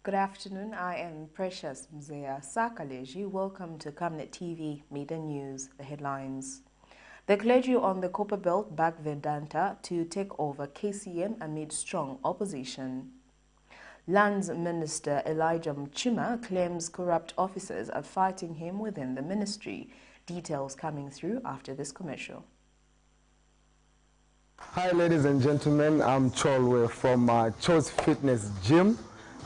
Good afternoon, I am Precious Mzea CLERGY. Welcome to Camnet TV Media News. The headlines. The clergy on the COPPERBELT backed VEDANTA to take over KCM amid strong opposition. Lands Minister Elijah MUCHIMA claims corrupt officers are fighting him within the ministry. Details coming through after this commercial. Hi ladies and gentlemen, I'm Chol. We're from Cho's Fitness Gym.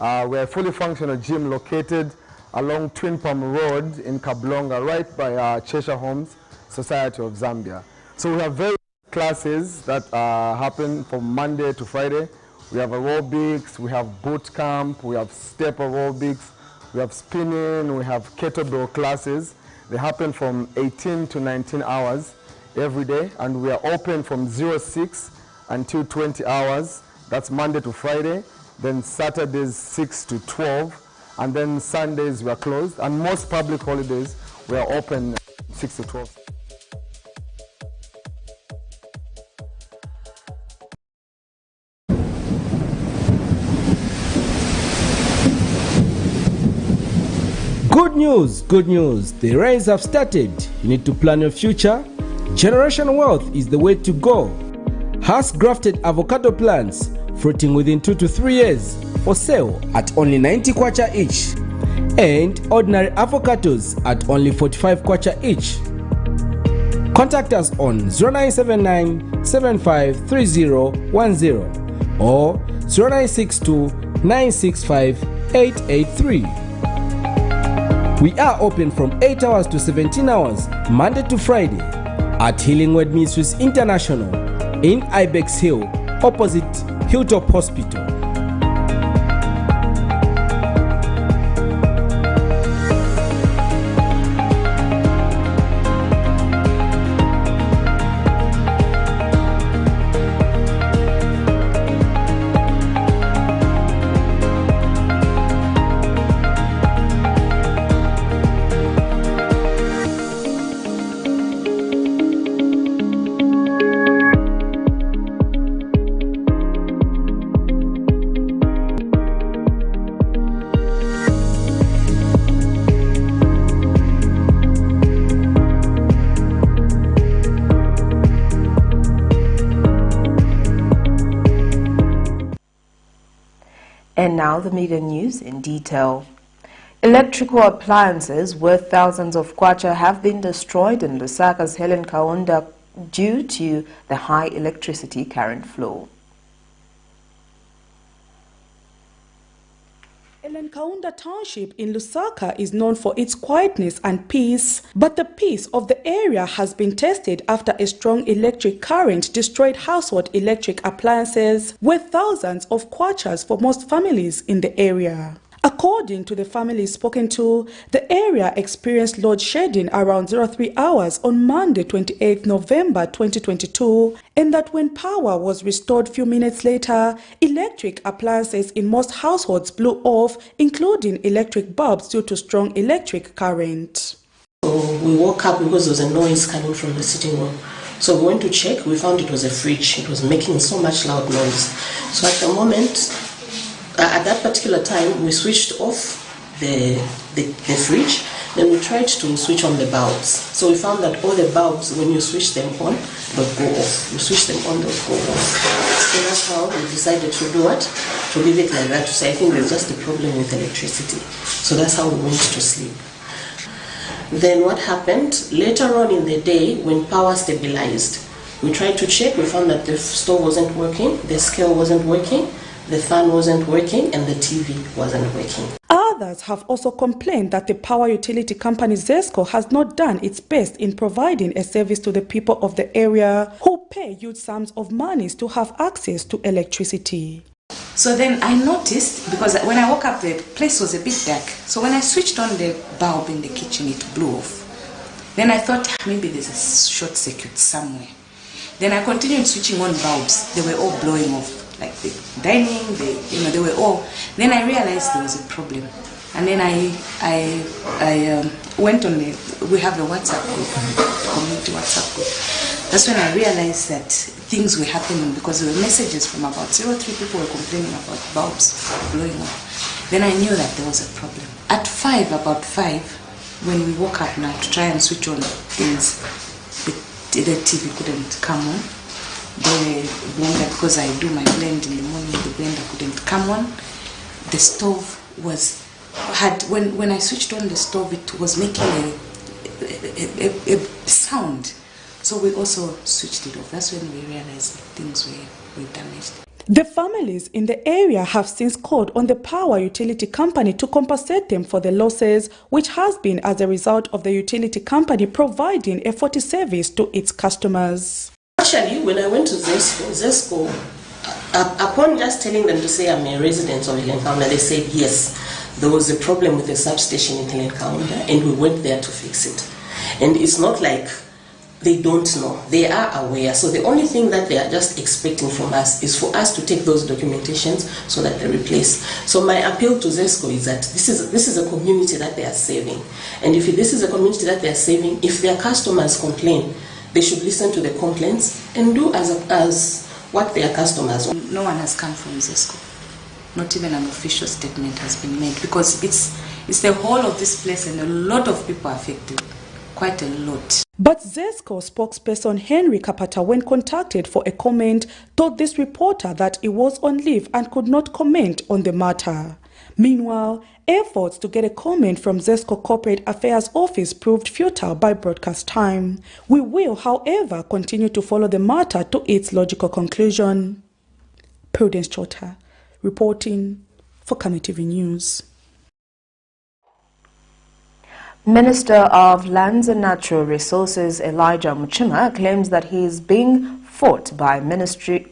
We're a fully functional gym located along Twin Palm Road in Kablonga, right by Cheshire Homes Society of Zambia. So we have various classes that happen from Monday to Friday. We have aerobics, we have boot camp, we have step aerobics, we have spinning, we have kettlebell classes. They happen from 18 to 19 hours every day, and we are open from 06 until 20 hours. That's Monday to Friday. Then Saturdays 6 to 12, and then Sundays we are closed, and most public holidays we are open 6 to 12. Good news, good news. The rains have started. You need to plan your future. Generational wealth is the way to go. Has grafted avocado plants fruiting within 2 to 3 years for sale at only 90 kwacha each, and ordinary avocados at only 45 kwacha each. Contact us on 0979 753010 or 0962 965 883. We are open from 8 hours to 17 hours Monday to Friday at Healing Word Ministries International in Ibex Hill, opposite Hilltop Hospital. And now the media news in detail. Electrical appliances worth thousands of kwacha have been destroyed in Lusaka's Helen Kaunda due to the high electricity current flow. Kaunda Township in Lusaka is known for its quietness and peace, but the peace of the area has been tested after a strong electric current destroyed household electric appliances worth thousands of kwachas for most families in the area. According to the families spoken to, the area experienced load shedding around 03 hours on Monday 28 November 2022, and that when power was restored few minutes later, electric appliances in most households blew off, including electric bulbs due to strong electric current. So we woke up because there was a noise coming from the sitting room. So we went to check, we found it was a fridge. It was making so much loud noise. So at the moment, at that particular time, we switched off the fridge, then we tried to switch on the bulbs. So we found that all the bulbs, when you switch them on, they'll go off. You switch them on, they'll go off. So that's how we decided to do it, to leave it like that, to say, I think there's just a problem with electricity. So that's how we went to sleep. Then what happened, later on in the day, when power stabilized, we tried to check, we found that the stove wasn't working, the scale wasn't working, the fan wasn't working, and the TV wasn't working. Others have also complained that the power utility company ZESCO has not done its best in providing a service to the people of the area who pay huge sums of monies to have access to electricity. So then I noticed, because when I woke up the place was a bit dark, so when I switched on the bulb in the kitchen it blew off. Then I thought maybe there's a short circuit somewhere. Then I continued switching on bulbs, they were all blowing off. Like the dining, they were all. Then I realized there was a problem, and then I went on we have a WhatsApp group, community WhatsApp group. That's when I realized that things were happening, because there were messages from about 03 people were complaining about bulbs blowing off. Then I knew that there was a problem. At about 5, when we woke up now to try and switch on things, the TV couldn't come on. The blender, because I do my blend in the morning, the blender couldn't come on. The stove when I switched on the stove, it was making a sound. So we also switched it off. That's when we realized things were damaged. The families in the area have since called on the power utility company to compensate them for the losses, which has been as a result of the utility company providing a faulty service to its customers. Actually, when I went to ZESCO, upon just telling them to say I'm a resident of Hilenkaunda, they said yes, there was a problem with the substation in Hilenkaunda and we went there to fix it. And it's not like they don't know, they are aware. So the only thing that they are just expecting from us is for us to take those documentations so that they replace. So my appeal to ZESCO is that this is a community that they are saving. And if this is a community that they are saving, if their customers complain, they should listen to the complaints and do as what their customers want. No one has come from ZESCO. Not even an official statement has been made, because it's the whole of this place and a lot of people are affected. Quite a lot. But ZESCO spokesperson Henry Kapata, when contacted for a comment, told this reporter that he was on leave and could not comment on the matter. Meanwhile, efforts to get a comment from ZESCO Corporate Affairs Office proved futile by broadcast time. We will, however, continue to follow the matter to its logical conclusion. Prudence Chota, reporting for Camnet TV News. Minister of Lands and Natural Resources Elijah Muchima claims that he is being fought by ministry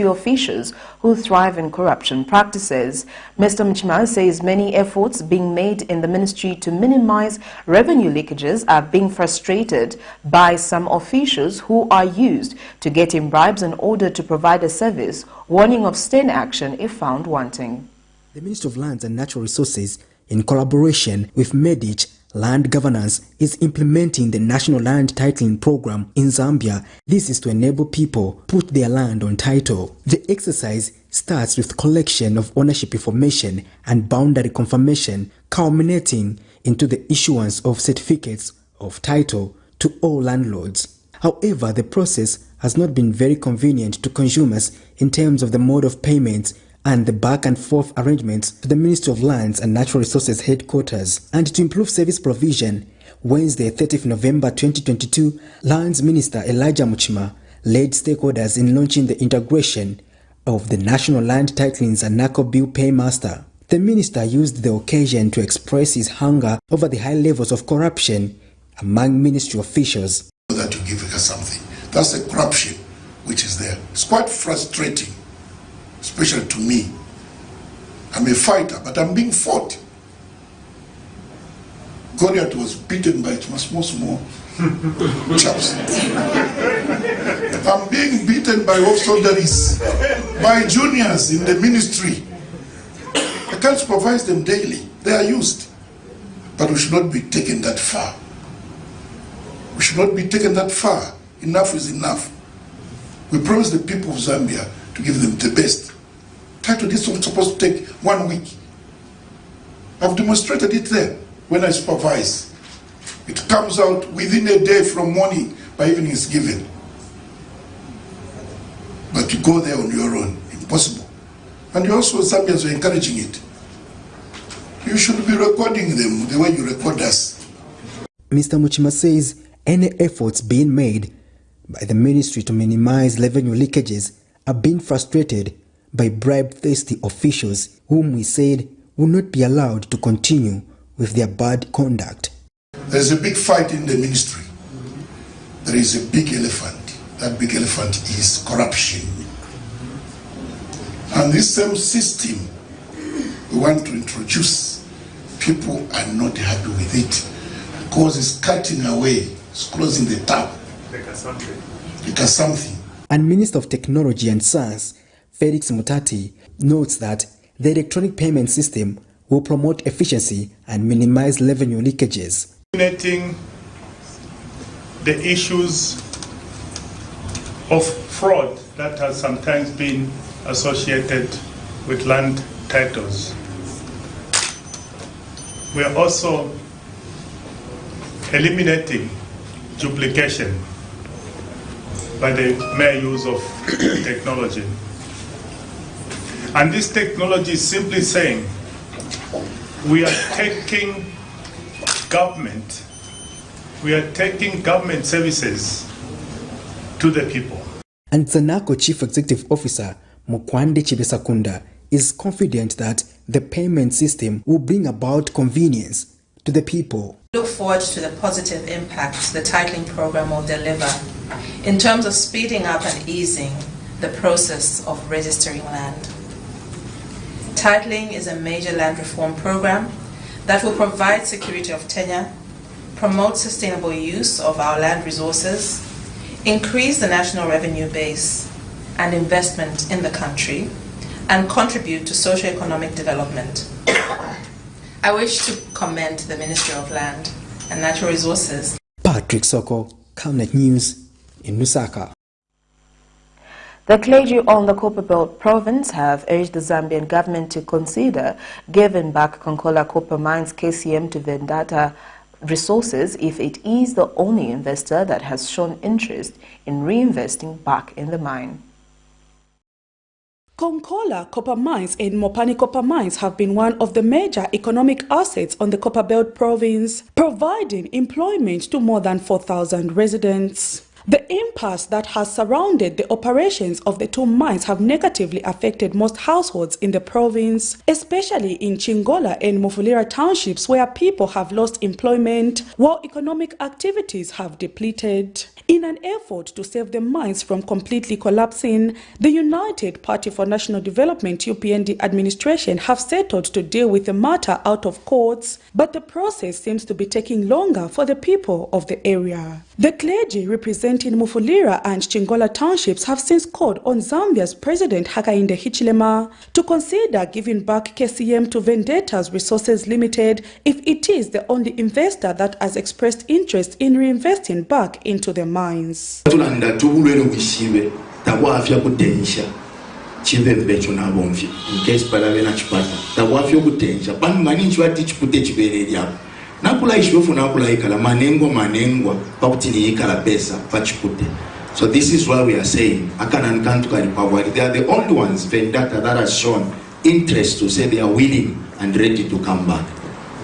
officials who thrive in corruption practices. Mr. Muchima says many efforts being made in the ministry to minimize revenue leakages are being frustrated by some officials who are used to getting bribes in order to provide a service, warning of stern action if found wanting. The Ministry of Lands and Natural Resources, in collaboration with MEDIC Land Governance, is implementing the National Land Titling Program in Zambia. This is to enable people put their land on title. The exercise starts with collection of ownership information and boundary confirmation, culminating into the issuance of certificates of title to all landlords. However, the process has not been very convenient to consumers in terms of the mode of payments and the back and forth arrangements to the Ministry of Lands and Natural Resources headquarters. And to improve service provision, Wednesday, 30th November 2022, Lands Minister Elijah Muchima led stakeholders in launching the integration of the National Land Titlings and NACO Bill Paymaster. The minister used the occasion to express his hunger over the high levels of corruption among ministry officials. That you give us something. That's the corruption which is there. It's quite frustrating, especially to me. I'm a fighter, but I'm being fought. Goliath was beaten by small chaps. I'm being beaten by auxiliaries, by juniors in the ministry. I can't supervise them daily. They are used. But we should not be taken that far. We should not be taken that far. Enough is enough. We promised the people of Zambia to give them the best. Title deeds was supposed to take 1 week. I've demonstrated it there when I supervise. It comes out within a day from morning, by evening it's given. But to go there on your own, impossible. And you also, Zambians, are encouraging it. You should be recording them the way you record us. Mr. Muchima says any efforts being made by the ministry to minimize revenue leakages are being frustrated by bribe-thirsty officials whom we said will not be allowed to continue with their bad conduct. There is a big fight in the ministry. There is a big elephant. That big elephant is corruption. And this same system we want to introduce, people are not happy with it because it's cutting away, it's closing the tap. Like something. And Minister of Technology and Science, Felix Mutati, notes that the electronic payment system will promote efficiency and minimize revenue leakages. Eliminating the issues of fraud that has sometimes been associated with land titles. We are also eliminating duplication by the mere use of technology. And this technology is simply saying we are taking government services to the people. And Zanaco Chief Executive Officer Mukwande Chibesakunda is confident that the payment system will bring about convenience to the people. Look forward to the positive impact the titling program will deliver in terms of speeding up and easing the process of registering land. Titling is a major land reform program that will provide security of tenure, promote sustainable use of our land resources, increase the national revenue base and investment in the country, and contribute to socio-economic development. I wish to commend the Ministry of Land and Natural Resources. Patrick Soko, Camnet News in Lusaka. The clergy on the Copperbelt province have urged the Zambian government to consider giving back Konkola Copper Mines KCM to VEDANTA Resources if it is the only investor that has shown interest in reinvesting back in the mine. Konkola Copper Mines and Mopani Copper Mines have been one of the major economic assets on the Copperbelt province, providing employment to more than 4,000 residents. The impasse that has surrounded the operations of the two mines have negatively affected most households in the province, especially in Chingola and Mufulira townships where people have lost employment while economic activities have depleted. In an effort to save the mines from completely collapsing, the United Party for National Development UPND administration have settled to deal with the matter out of courts, but the process seems to be taking longer for the people of the area. The clergy representing Mufulira and Chingola townships have since called on Zambia's President Hakainde Hichilema to consider giving back KCM to VEDANTA Resources Limited if it is the only investor that has expressed interest in reinvesting back into the mines. So this is why we are saying they are the only ones VEDANTA that has shown interest to say they are willing and ready to come back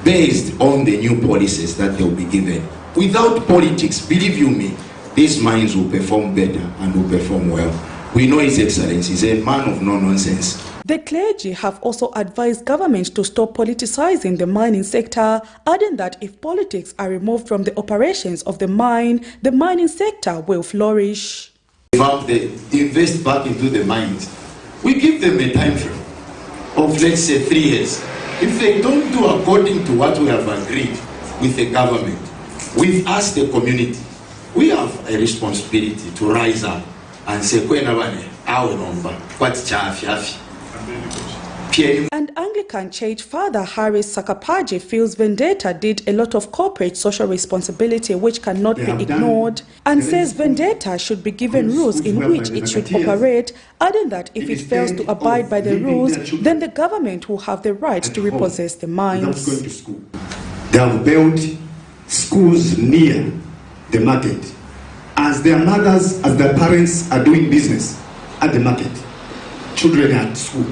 based on the new policies that they will be given. Without politics, believe you me, these mines will perform better and will perform well. We know His Excellency is a man of no nonsense. The clergy have also advised government to stop politicizing the mining sector, adding that if politics are removed from the operations of the mining sector will flourish. If they invest back into the mines, we give them a time frame of, let's say, 3 years. If they don't do according to what we have agreed with the government, with us, the community, we have a responsibility to rise up and say, and Anglican Church Father Harris Sakapaji feels VEDANTA did a lot of corporate social responsibility which cannot be ignored, and says VEDANTA should be given rules in which it should operate, adding that if it fails to abide by the rules, then the government will have the right to repossess the mines. They have built schools near the market. As their mothers, as their parents are doing business at the market, children are at school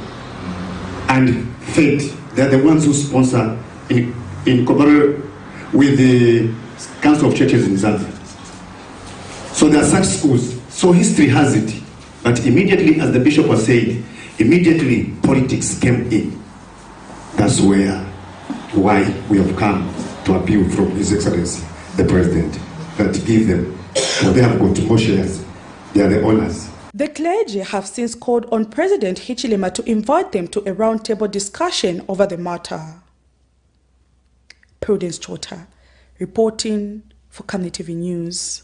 and fed. They're the ones who sponsor in cooperation with the Council of Churches in Zambia. So there are such schools. So history has it. But immediately, as the bishop was saying, immediately politics came in. That's why we have come to appeal from His Excellency, the President, that give them, well, they have got more shares. They are the owners. The clergy have since called on President Hichilema to invite them to a roundtable discussion over the matter. Prudence Chota, reporting for Camnet TV News.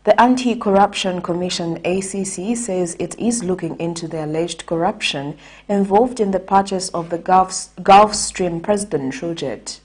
The Anti-Corruption Commission ACC says it is looking into the alleged corruption involved in the purchase of the Gulfstream presidential jet.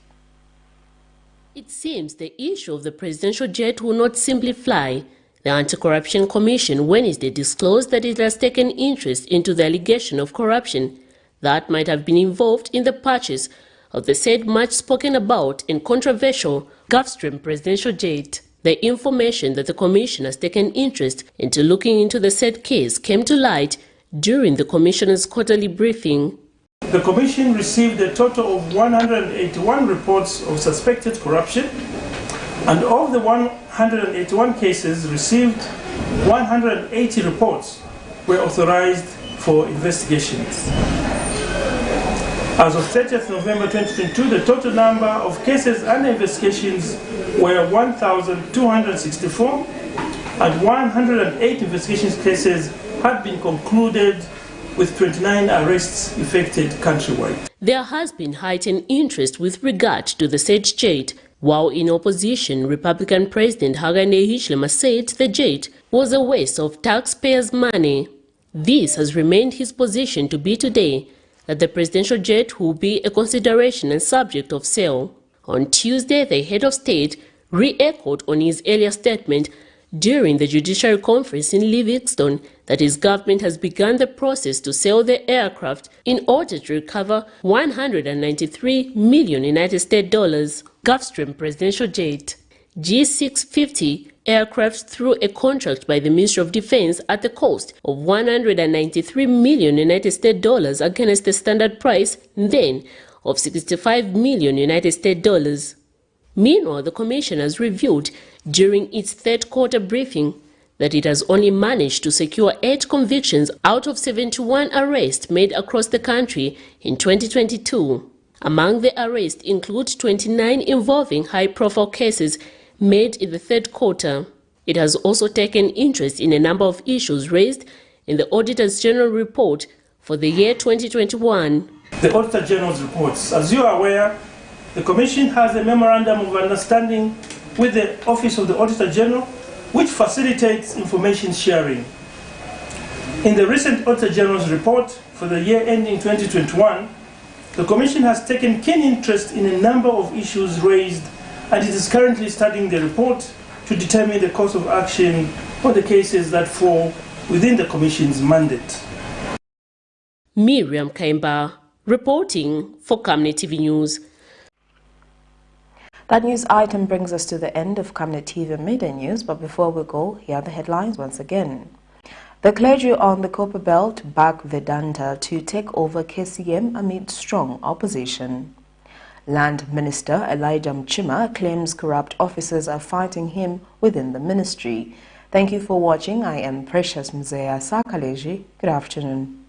It seems the issue of the presidential jet will not simply fly. The Anti-Corruption Commission Wednesday disclosed that it has taken interest into the allegation of corruption that might have been involved in the purchase of the said much spoken about and controversial Gulfstream presidential jet. The information that the Commission has taken interest into looking into the said case came to light during the Commissioner's quarterly briefing. The Commission received a total of 181 reports of suspected corruption, and of the 181 cases received, 180 reports were authorized for investigations. As of 30th November 2022, the total number of cases and investigations were 1,264, and 108 investigation cases had been concluded, with 29 arrests effected countrywide. There has been heightened interest with regard to the said jet. While in opposition, Republican President Hakainde Hichilema said the jet was a waste of taxpayers' money. This has remained his position to be today, that the presidential jet will be a consideration and subject of sale. On Tuesday, the head of state re-echoed on his earlier statement during the judiciary conference in Livingston that his government has begun the process to sell the aircraft in order to recover $193 million United States dollars Gulfstream presidential jet. G650 aircraft through a contract by the Ministry of Defense at the cost of $193 million United States dollars against the standard price then of $65 million United States dollars. Meanwhile, the Commission has revealed during its third quarter briefing that it has only managed to secure 8 convictions out of 71 arrests made across the country in 2022. Among the arrests include 29 involving high-profile cases made in the third quarter. It has also taken interest in a number of issues raised in the Auditor's General Report for the year 2021. The Auditor General's reports. As you are aware, the Commission has a Memorandum of Understanding with the Office of the Auditor General, which facilitates information sharing. In the recent Auditor General's report for the year ending 2021, the Commission has taken keen interest in a number of issues raised, and it is currently studying the report to determine the course of action for the cases that fall within the Commission's mandate. Miriam Kaimba, reporting for Camnet TV News. That news item brings us to the end of Camnet TV Midday News, but before we go, here are the headlines once again. The clergy on the COPPERBELT back Vedanta to take over KCM amid strong opposition. Land Minister Elijah MUCHIMA claims corrupt officers are fighting him within the ministry. Thank you for watching. I am Precious Mzea Sakaleji. Good afternoon.